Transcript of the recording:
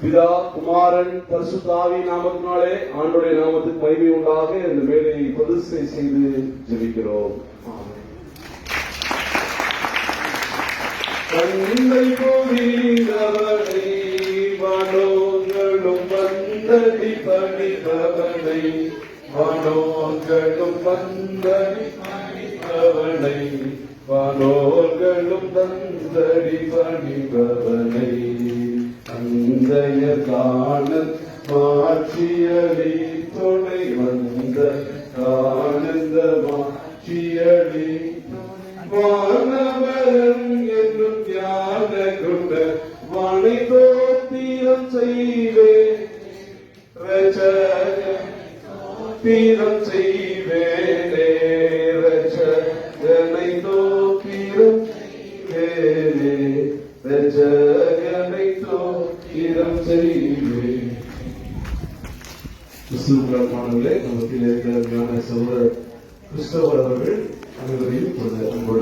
பிதா குமாரன் பரிசுத்த ஆவி நாமத்தினாலே ஆண்டவருடைய நாமத்துக்கு மகிமை உண்டாக இந்த வேலையை பிரதிஷ்டை செய்து ஜெபிக்கிறோம். கண்ணை பொழிந்தவனை வானோர்களும் வந்தடி பணிபவனை வானோர்களும் வந்தடி பணிபவனை வானோர்களும் வந்தடி பணிபவனை அந்தைய காணல் மாட்சியடி துணை வந்த ஆனந்த மாட்சியடி வானவரன் என்னும் ஞான குண்ட வானை தோத்திரம் செய்வே தீரம் செய்வேனே ரச்சனை தோத்திரம் செய்வேனே ரச்சனை தோத்திரம் செய்வே. கிறிஸ்துவர்களே நமக்கு ஞான சகோதரர் கிறிஸ்தவர் அவர்கள் அனைவரையும் அன்போடு